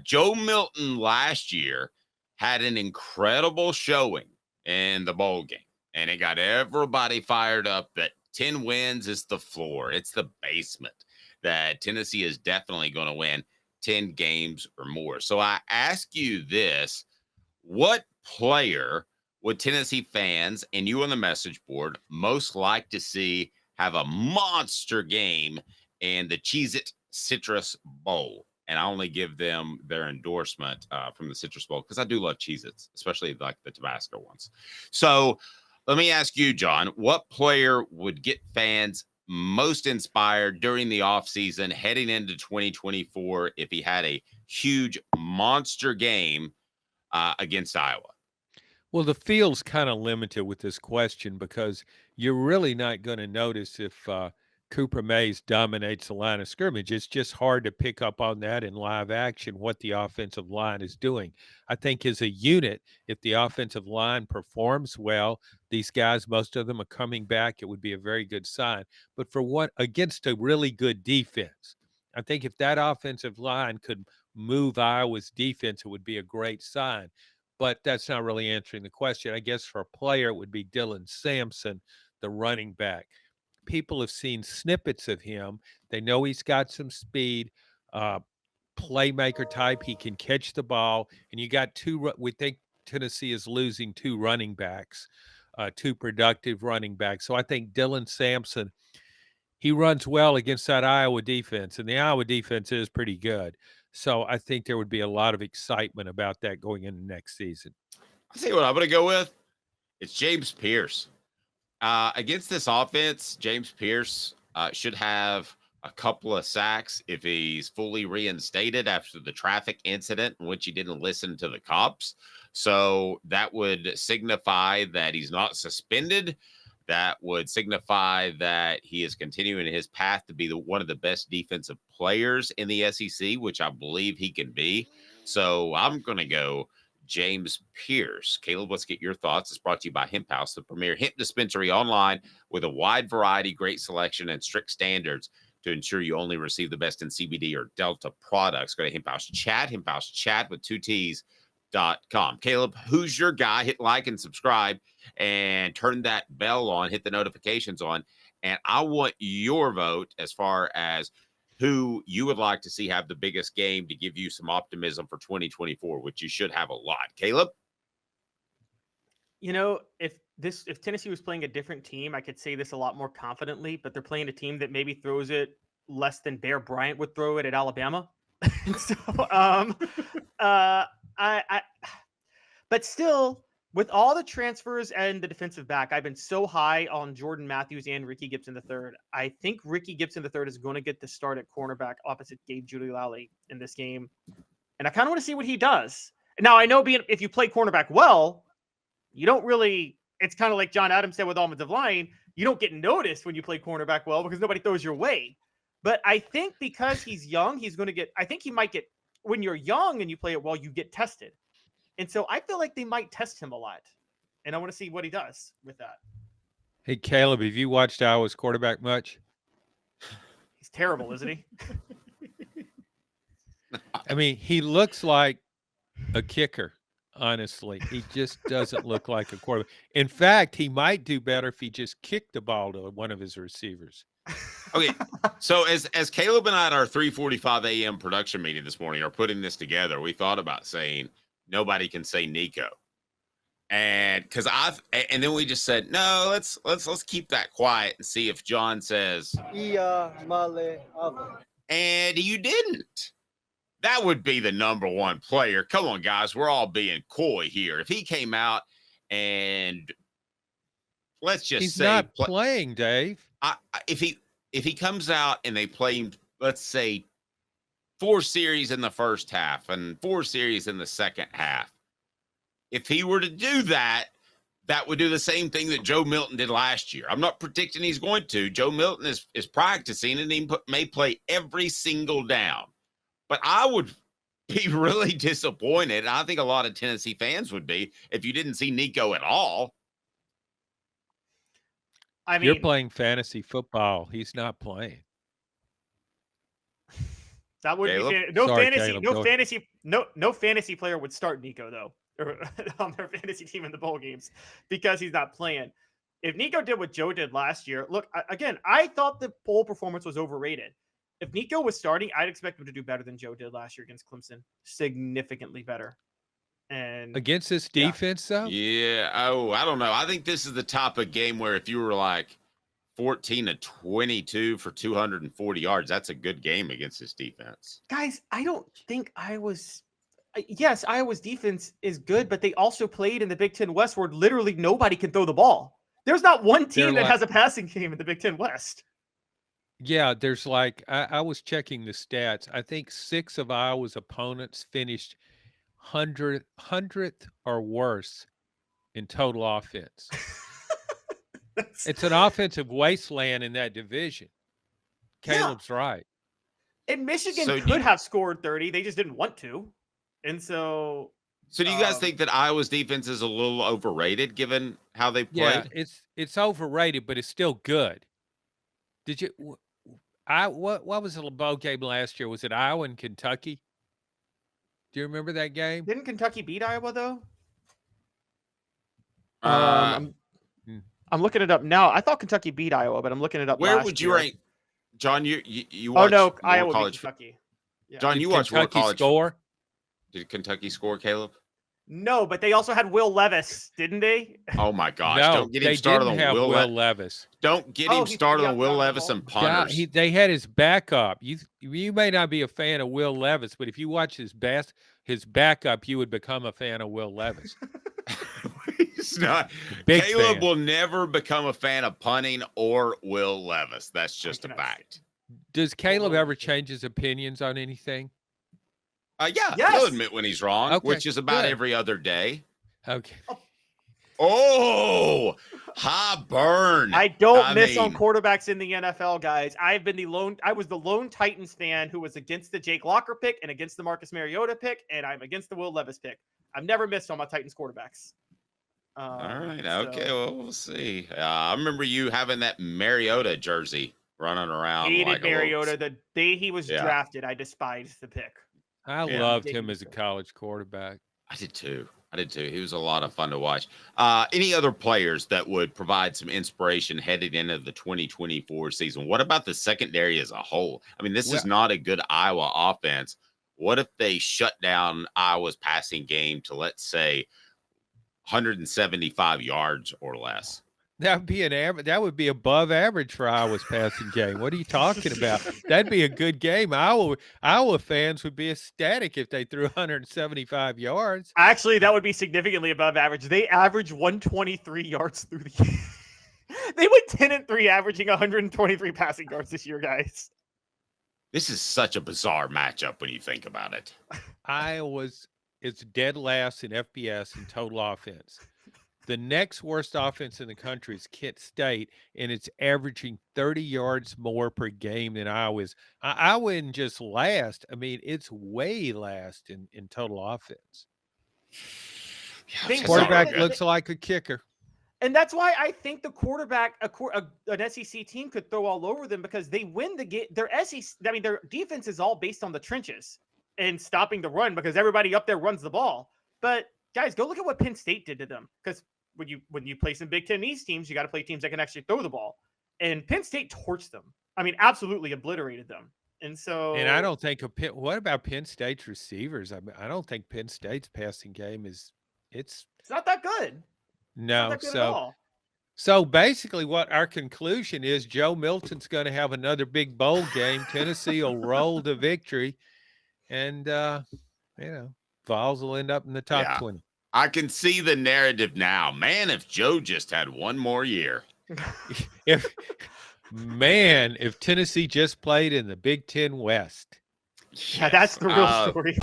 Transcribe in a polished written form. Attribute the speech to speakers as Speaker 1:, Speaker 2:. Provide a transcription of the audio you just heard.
Speaker 1: Joe Milton last year had an incredible showing in the bowl game, and it got everybody fired up that 10 wins is the floor. It's the basement that Tennessee is definitely going to win 10 games or more. So I ask you this, what player would Tennessee fans and you on the message board most like to see have a monster game in the Cheez-It Citrus Bowl? And I only give them their endorsement from the Citrus Bowl because I do love Cheez-Its, especially like the Tabasco ones. So let me ask you, John, what player would get fans most inspired during the offseason heading into 2024 if he had a huge monster game against Iowa?
Speaker 2: Well, the field's kind of limited with this question because you're really not going to notice if Cooper Mays dominates the line of scrimmage. It's just hard to pick up on that in live action, what the offensive line is doing. I think as a unit, if the offensive line performs well, these guys, most of them are coming back. It would be a very good sign. But for what against a really good defense, I think if that offensive line could move Iowa's defense, it would be a great sign, but that's not really answering the question. I guess for a player, it would be Dylan Sampson, the running back. People have seen snippets of him. They know he's got some speed, uh, playmaker type. He can catch the ball. And you got we think Tennessee is losing two running backs, two productive running backs. So I think Dylan Sampson, he runs well against that Iowa defense, and the Iowa defense is pretty good. So I think there would be a lot of excitement about that going into next season.
Speaker 1: I'll tell you what I'm going to go with. It's James Pearce. Against this offense, James Pearce should have a couple of sacks if he's fully reinstated after the traffic incident in which he didn't listen to the cops. So that would signify that he's not suspended. That would signify that he is continuing his path to be one of the best defensive players in the SEC, which I believe he can be. So I'm going to go James Pearce. Caleb, let's get your thoughts. It's brought to you by Hemp House, the premier hemp dispensary online with a wide variety, great selection, and strict standards to ensure you only receive the best in CBD or Delta products. Go to Hemp House Chat with 2Ts.com. Caleb, who's your guy? Hit like and subscribe and turn that bell on, hit the notifications on. And I want your vote as far as who you would like to see have the biggest game to give you some optimism for 2024, which you should have a lot. Caleb?
Speaker 3: You know, if Tennessee was playing a different team, I could say this a lot more confidently, but they're playing a team that maybe throws it less than Bear Bryant would throw it at Alabama. And so but still, with all the transfers and the defensive back, I've been so high on Jordan Matthews and Rickey Gibson III. I think Rickey Gibson III is going to get the start at cornerback opposite Gabe Giuliani in this game. And I kind of want to see what he does. Now, I know if you play cornerback well, you don't really, it's kind of like John Adams said with offensive line, you don't get noticed when you play cornerback well because nobody throws your way. But I think because he's young, I think he might get, when you're young and you play it well, you get tested. And so I feel like they might test him a lot. And I want to see what he does with that.
Speaker 2: Hey, Caleb, have you watched Iowa's quarterback much?
Speaker 3: He's terrible, isn't he?
Speaker 2: I mean, he looks like a kicker, honestly. He just doesn't look like a quarterback. In fact, he might do better if he just kicked the ball to one of his receivers.
Speaker 1: Okay, so as Caleb and I at our 3:45 a.m. production meeting this morning are putting this together, we thought about saying nobody can say Nico, and and then we just said no, let's keep that quiet and see if John says
Speaker 4: Iamaleava.
Speaker 1: And you didn't. That would be the number one player. Come on, guys, we're all being coy here. If he came out and let's just
Speaker 2: he's
Speaker 1: say
Speaker 2: not playing, Dave.
Speaker 1: If he comes out and they play him, let's say 4 series in the first half and 4 series in the second half, if he were to do that, that would do the same thing that Joe Milton did last year. I'm not predicting he's going to. Joe Milton is practicing and he may play every single down. But I would be really disappointed. I think a lot of Tennessee fans would be if you didn't see Nico at all.
Speaker 3: I mean,
Speaker 2: you're playing fantasy football. He's not playing.
Speaker 3: That would
Speaker 1: Caleb?
Speaker 3: be no
Speaker 2: Sorry,
Speaker 3: fantasy,
Speaker 2: Caleb,
Speaker 3: no
Speaker 2: go
Speaker 3: fantasy, no fantasy player would start Nico though, or on their fantasy team in the bowl games because he's not playing. If Nico did what Joe did last year, look again, I thought the bowl performance was overrated. If Nico was starting, I'd expect him to do better than Joe did last year against Clemson, significantly better. And
Speaker 2: Against this
Speaker 3: Yeah.
Speaker 2: defense, though?
Speaker 1: Yeah. Oh, I don't know. I think this is the type of game where if you were like 14 to 22 for 240 yards, that's a good game against this defense.
Speaker 3: guys, I don't think Iowa's. Yes, Iowa's defense is good, but they also played in the Big Ten West where literally nobody can throw the ball. There's not one team
Speaker 2: They're
Speaker 3: that
Speaker 2: like-
Speaker 3: has a passing game in the Big Ten West.
Speaker 2: Yeah, there's like I was checking the stats. I think 6 of Iowa's opponents finished 100th or worse in total offense. It's an offensive wasteland in that division.
Speaker 3: Yeah.
Speaker 2: Caleb's right.
Speaker 3: And Michigan
Speaker 1: So do
Speaker 3: could
Speaker 1: you-
Speaker 3: have scored 30. They just didn't want to. And so
Speaker 1: So do you guys
Speaker 3: Um,
Speaker 1: think that Iowa's defense is a little overrated given how they
Speaker 2: Yeah,
Speaker 1: played?
Speaker 2: it's overrated, but it's still good. Did you? What was the bowl game last year? Was it Iowa and Kentucky? Do you remember that game?
Speaker 3: didn't Kentucky beat Iowa though?
Speaker 1: Uh,
Speaker 3: I'm looking it up now. I thought Kentucky beat Iowa, but I'm looking it up.
Speaker 1: where
Speaker 3: last
Speaker 1: would you
Speaker 3: year.
Speaker 1: rank, John? You
Speaker 3: Oh
Speaker 1: watch
Speaker 3: no,
Speaker 1: War
Speaker 3: Iowa beat
Speaker 1: College.
Speaker 3: Kentucky. Yeah.
Speaker 1: John,
Speaker 2: Did
Speaker 1: you watch War
Speaker 2: Kentucky
Speaker 1: College.
Speaker 2: score?
Speaker 1: Did Kentucky score, Caleb?
Speaker 3: No, but they also had Will Levis, didn't they?
Speaker 1: Oh my gosh!
Speaker 2: No,
Speaker 1: Don't get him
Speaker 2: they
Speaker 1: started
Speaker 2: didn't
Speaker 1: on
Speaker 2: have
Speaker 1: Will.
Speaker 2: Levis.
Speaker 1: Don't get
Speaker 3: Oh,
Speaker 1: him
Speaker 3: he-
Speaker 1: started
Speaker 3: yeah,
Speaker 1: on Will
Speaker 3: yeah,
Speaker 1: Levis and
Speaker 3: yeah,
Speaker 2: Yeah,
Speaker 1: punters.
Speaker 2: they had his backup. You may not be a fan of Will Levis, but if you watch his backup, you would become a fan of Will Levis.
Speaker 1: He's not.
Speaker 2: Big
Speaker 1: Caleb
Speaker 2: fan.
Speaker 1: will never become a fan of punting or Will Levis. That's just a
Speaker 3: cannot
Speaker 1: fact.
Speaker 2: Does Caleb
Speaker 3: Well,
Speaker 2: ever change his opinions on anything?
Speaker 1: Yeah,
Speaker 3: Yes.
Speaker 1: he'll admit when he's wrong,
Speaker 2: Okay,
Speaker 1: which is about
Speaker 2: good.
Speaker 1: every other day.
Speaker 2: Okay.
Speaker 1: Oh, high burn.
Speaker 3: I don't
Speaker 1: I
Speaker 3: miss on
Speaker 1: mean-
Speaker 3: quarterbacks in the NFL, guys. I was the lone Titans fan who was against the Jake Locker pick and against the Marcus Mariota pick, and I'm against the Will Levis pick. I've never missed on my Titans quarterbacks.
Speaker 1: All right.
Speaker 3: so-
Speaker 1: Okay. Well, we'll see. I remember you having that Mariota jersey running around.
Speaker 3: Hated
Speaker 1: like a little-
Speaker 3: Mariota. The day he was
Speaker 1: Yeah.
Speaker 3: drafted, I despised the pick.
Speaker 2: I
Speaker 1: Yeah.
Speaker 2: loved
Speaker 3: Yeah,
Speaker 2: him
Speaker 3: he
Speaker 2: as a
Speaker 3: was-
Speaker 2: college quarterback.
Speaker 1: I did too. He was a lot of fun to watch. Any other players that would provide some inspiration headed into the 2024 season? What about the secondary as a whole? I mean, this is not a good Iowa offense. What if they shut down Iowa's passing game to, let's say, 175 yards or less?
Speaker 2: That would be an average. That would be above average for Iowa's passing game. What are you talking about? That'd be a good game. Iowa fans would be ecstatic if they threw 175 yards.
Speaker 3: Actually, that would be significantly above average. They average 123 yards through the game. They went 10-3, averaging 123 passing yards this year, guys.
Speaker 1: This is such a bizarre matchup when you think about it.
Speaker 2: Iowa's it's dead last in FBS and total offense. The next worst offense in the country is Kent State, and it's averaging 30 yards more per game than Iowa's. Iowa isn't just last. I mean, it's way last in total offense.
Speaker 1: Yeah,
Speaker 3: Think
Speaker 1: it's
Speaker 2: Quarterback
Speaker 1: not good.
Speaker 2: looks like a kicker.
Speaker 3: And that's why I think the quarterback, an SEC team, could throw all over them because they win the game. Their their defense is all based on the trenches and stopping the run because everybody up there runs the ball. But guys, go look at what Penn State did to them because when you play some Big Ten East teams, you got to play teams that can actually throw the ball. And Penn State torched them. I mean, absolutely obliterated them. And so,
Speaker 2: And I don't think what about Penn State's receivers? I mean, I don't think Penn State's passing game it's
Speaker 3: not that good.
Speaker 2: no.
Speaker 3: Not that good at all.
Speaker 2: So basically, what our conclusion is, Joe Milton's going to have another big bowl game. Tennessee will roll to victory, and Vols will end up in the top
Speaker 1: Yeah.
Speaker 2: 20.
Speaker 1: I can see the narrative now. Man, if Joe just had one more year.
Speaker 2: If Tennessee just played in the Big Ten West.
Speaker 3: Yeah, that's the real
Speaker 1: Yes.
Speaker 3: story.